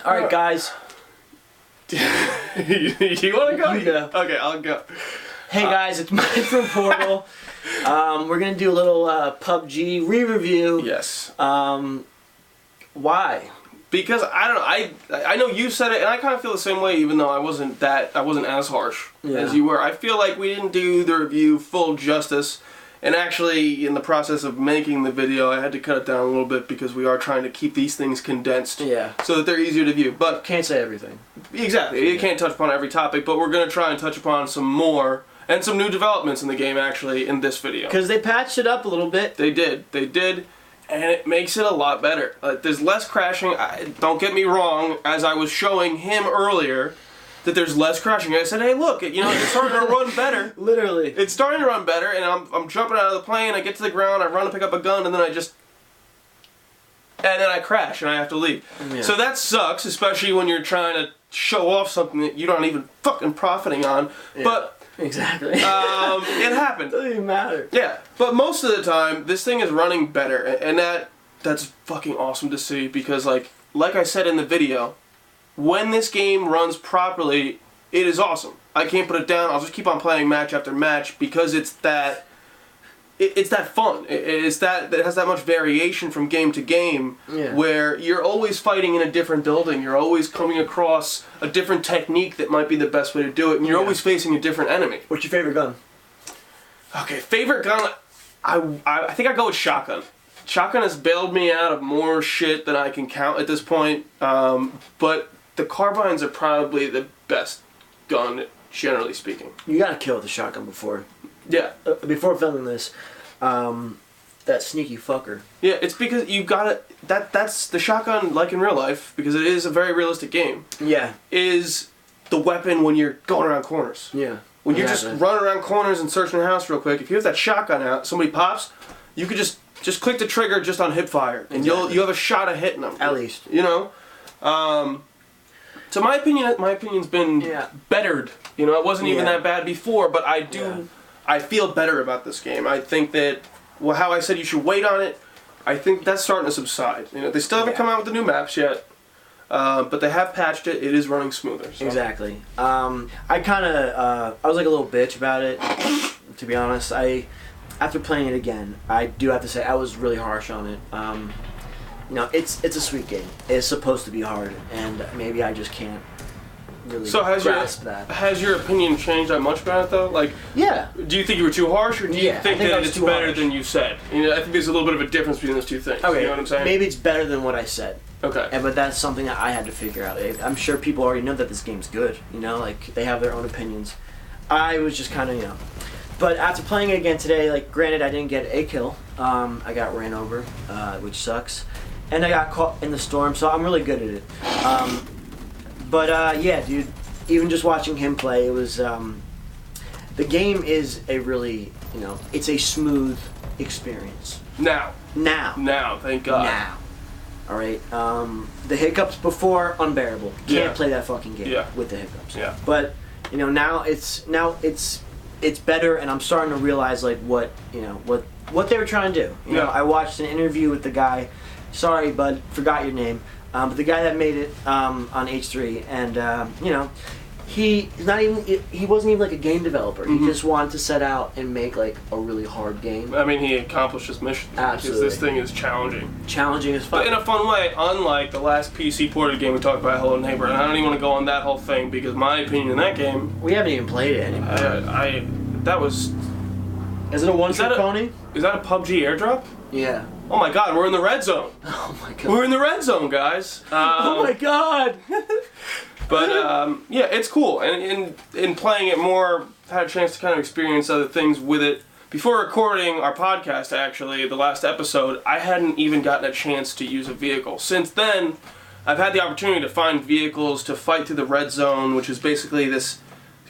All right, guys. You want to go? Yeah. Okay, I'll go. Hey guys, it's Mike from Portal. We're gonna do a little PUBG re-review. Yes. Why? Because I don't know. I know you said it, and I kind of feel the same way. Even though I wasn't as harsh as you were. I feel like we didn't do the review full justice. And actually, in the process of making the video, I had to cut it down a little bit because we are trying to keep these things condensed. Yeah. So that they're easier to view. But can't say everything. Exactly. You can't touch upon every topic, but we're going to try and touch upon some more and some new developments in the game actually in this video. Because they patched it up a little bit. They did, and it makes it a lot better. There's less crashing. Don't get me wrong, as I was showing him earlier, that there's less crashing. I said, hey, look, it's starting to run better. Literally. It's starting to run better, and I'm jumping out of the plane, I get to the ground, I run to pick up a gun, and then I crash, and I have to leave. Yeah. So that sucks, especially when you're trying to show off something that you're not even fucking profiting on. Yeah. But exactly. It happened. Doesn't even matter. Yeah, but most of the time, this thing is running better, and that's fucking awesome to see because, like I said in the video, when this game runs properly, it is awesome. I can't put it down. I'll just keep on playing match after match because it's that fun. It has that much variation from game to game, where you're always fighting in a different building. You're always coming across a different technique that might be the best way to do it, and you're always facing a different enemy. What's your favorite gun? Okay, favorite gun, I think I go with shotgun. Shotgun has bailed me out of more shit than I can count at this point, but the carbines are probably the best gun, generally speaking. You gotta kill with a shotgun before. Yeah. Before filming this, that sneaky fucker. Yeah, it's because you gotta... That's the shotgun, like in real life, because it is a very realistic game. Yeah. Is the weapon when you're going around corners. Yeah. When you're just running around corners and searching a house real quick, if you have that shotgun out, somebody pops, you could just click the trigger just on hip fire, and you have a shot of hitting them. At least. You know? So my opinion's been bettered. You know, it wasn't even that bad before, but I feel better about this game. I think that, how I said you should wait on it, I think that's starting to subside. You know, they still haven't come out with the new maps yet, but they have patched it. It is running smoother. So. Exactly. I was like a little bitch about it, to be honest. After playing it again, I do have to say I was really harsh on it. It's a sweet game. It's supposed to be hard, and maybe I just can't really grasp that. Has your opinion changed that much about it, though? Like, do you think you were too harsh, or do you think that it's better than you said? You know, I think there's a little bit of a difference between those two things. Okay, you know what I'm saying? Maybe it's better than what I said. Okay. But that's something that I had to figure out. I'm sure people already know that this game's good. You know, like, they have their own opinions. I was just kind of, But after playing it again today, like, granted, I didn't get a kill. I got ran over, which sucks. And I got caught in the storm, so I'm really good at it. Yeah, dude, even just watching him play, it was, the game is a really, it's a smooth experience. Now, thank God. Now. Alright, the hiccups before, unbearable. Can't play that fucking game with the hiccups. Yeah. But, now it's better, and I'm starting to realize, like, what they were trying to do. You know, I watched an interview with the guy. Sorry, bud, forgot your name. But the guy that made it on H3, and he wasn't even like a game developer. He just wanted to set out and make like a really hard game. I mean, he accomplished his mission. Absolutely. Because this thing is challenging. Challenging as fuck. But in a fun way, unlike the last PC ported game we talked about, Hello Neighbor. And I don't even want to go on that whole thing because my opinion in that game. We haven't even played it anymore. That was. Is it a one-trick pony? Is that a PUBG airdrop? Yeah. Oh my God, we're in the red zone. Oh my God. We're in the red zone, guys. Oh my God. But yeah, it's cool, and in playing it more, I've had a chance to kind of experience other things with it. Before recording our podcast, actually, the last episode, I hadn't even gotten a chance to use a vehicle. Since then, I've had the opportunity to find vehicles to fight through the red zone, which is basically this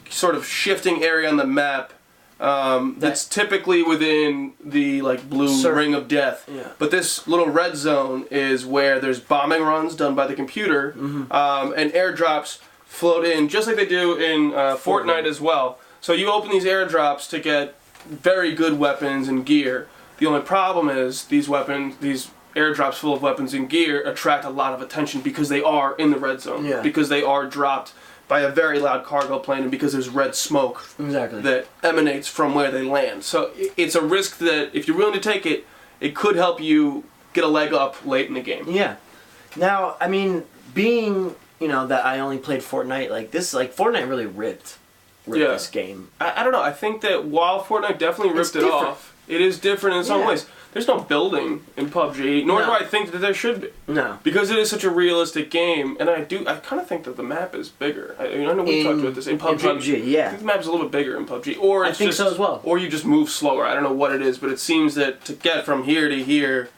sort of shifting area on the map. That's typically within the blue ring of death. Yeah. But this little red zone is where there's bombing runs done by the computer, and airdrops float in just like they do in Fortnite as well. So you open these airdrops to get very good weapons and gear. The only problem is these airdrops full of weapons and gear attract a lot of attention because they are in the red zone. Yeah. Because they are dropped by a very loud cargo plane and because there's red smoke that emanates from where they land. So it's a risk that if you're willing to take it, it could help you get a leg up late in the game. Yeah. Now, I mean, being, that I only played Fortnite, Fortnite really ripped this game. I don't know. I think that while Fortnite definitely ripped it off, it is different in some ways. There's no building in PUBG, nor do I think that there should be. No. Because it is such a realistic game, and I kind of think that the map is bigger. I know we talked about this. In PUBG, yeah. I think the map is a little bit bigger in PUBG. Or I think so as well. Or you just move slower. I don't know what it is, but it seems that to get from here to here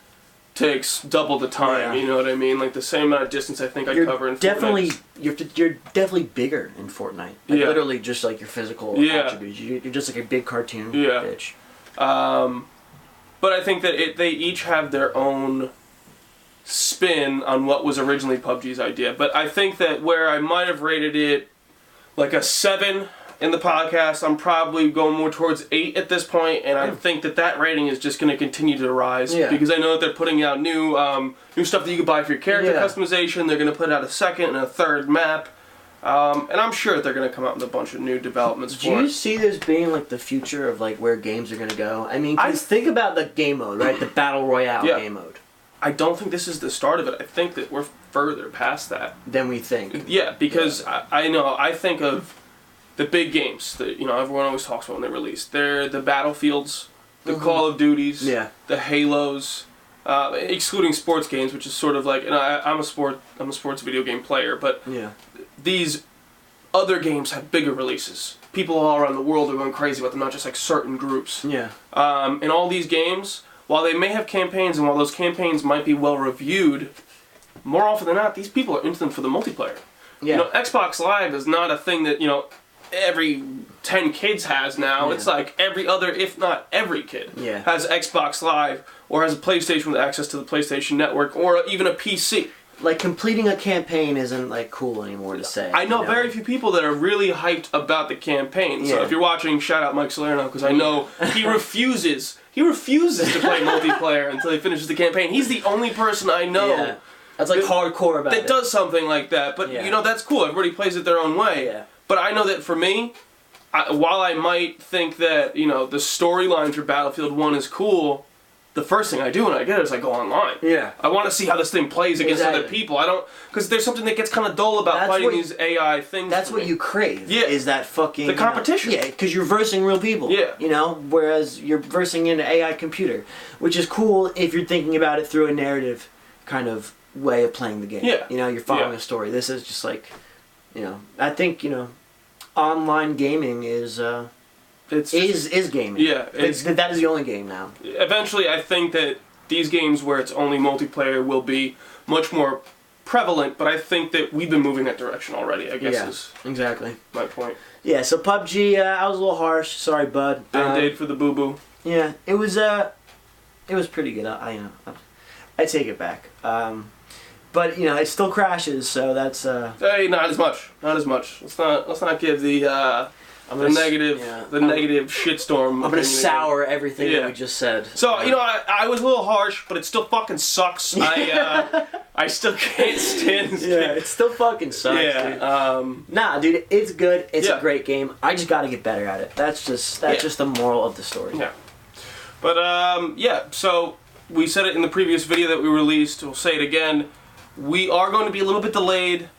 takes double the time, you know what I mean? Like the same amount of distance I think I cover in Fortnite. You're definitely bigger in Fortnite. Literally just like your physical attributes. You're just like a big cartoon bitch. But I think that they each have their own spin on what was originally PUBG's idea. But I think that where I might have rated it like a 7 in the podcast, I'm probably going more towards 8 at this point, and I think that rating is just going to continue to rise because I know that they're putting out new stuff that you can buy for your character customization. They're going to put out a second and a third map, and I'm sure they're going to come out with a bunch of new developments for it. Do you see this being like the future of like where games are going to go? I mean, think about the game mode, right? The Battle Royale game mode. I don't think this is the start of it. I think that we're further past that than we think. Yeah, because I think of the big games that everyone always talks about when they release. They're the Battlefields, the Call of Duties, the Halos, excluding sports games, which is sort of like, and I'm a sports video game player, but these other games have bigger releases. People all around the world are going crazy about them, not just like certain groups. Yeah. And all these games, while they may have campaigns and while those campaigns might be well reviewed, more often than not, these people are into them for the multiplayer. Yeah. Xbox Live is not a thing that every 10 kids has now. It's like every other, if not every kid, has Xbox Live or has a PlayStation with access to the PlayStation Network or even a PC. Like completing a campaign isn't like cool anymore to say. I know very few people that are really hyped about the campaign. So if you're watching, shout out Mike Salerno because I know he refuses to play multiplayer until he finishes the campaign. He's the only person I know that's like hardcore about it. That does something like that. But that's cool. Everybody plays it their own way. Yeah. But I know that for me, while I might think that, the storyline for Battlefield 1 is cool, the first thing I do when I get it is I go online. Yeah. I want to see how this thing plays against other people. Because there's something that gets kind of dull about fighting these AI things. That's what you crave. Yeah. Is that fucking... The competition. Because you're versing real people. Yeah. Whereas you're versing an AI computer, which is cool if you're thinking about it through a narrative kind of way of playing the game. Yeah. You're following a story. This is just like... I think, online gaming is gaming. Yeah. That is the only game now. Eventually, I think that these games where it's only multiplayer will be much more prevalent, but I think that we've been moving that direction already, I guess is exactly my point. Yeah, so PUBG, I was a little harsh. Sorry, bud. Band-Aid for the boo-boo. Yeah, it was pretty good. I take it back. But it still crashes, so that's Hey, not as much. Let's not give the negative shitstorm. I'm gonna sour everything that we just said. So I was a little harsh, but it still fucking sucks. I still can't stand this game. It still fucking sucks. Yeah. Dude. Nah, dude, it's good. It's a great game. I just gotta get better at it. That's just the moral of the story. Yeah. But So we said it in the previous video that we released. We'll say it again. We are going to be a little bit delayed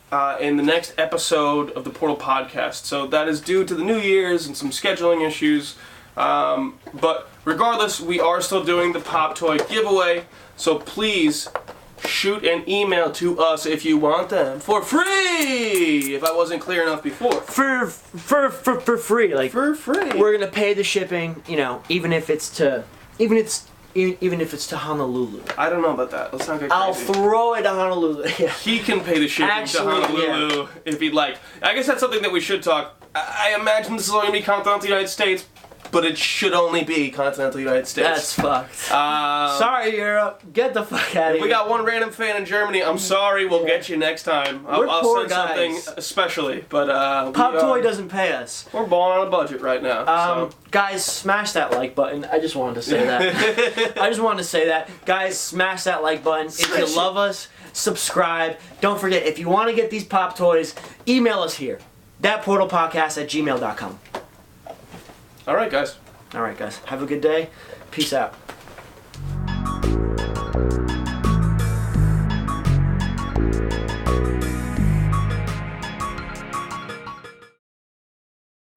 in the next episode of the Portal Podcast. So that is due to the New Year's and some scheduling issues. But regardless, we are still doing the Pop Toy giveaway. So please shoot an email to us if you want them for free. If I wasn't clear enough before. For free. Like for free. We're going to pay the shipping, even if it's to Honolulu. I don't know about that. Let's not get crazy. I'll throw it to Honolulu. He can pay the shipping to Honolulu if he'd like. I guess that's something that we should talk. I imagine this is only going to be continental United States, but it should only be continental United States. That's fucked. Sorry, Europe. Get the fuck out of here. We got one random fan in Germany. I'm sorry. We'll get you next time. I'll poor send guys. something especially, but Pop Toy doesn't pay us. We're balling on a budget right now. Guys, smash that like button. I just wanted to say that. I just wanted to say that. Guys, smash that like button. If you love us, subscribe. Don't forget, if you want to get these Pop Toys, email us here. thatportalpodcast@gmail.com. All right, guys. All right, guys. Have a good day. Peace out.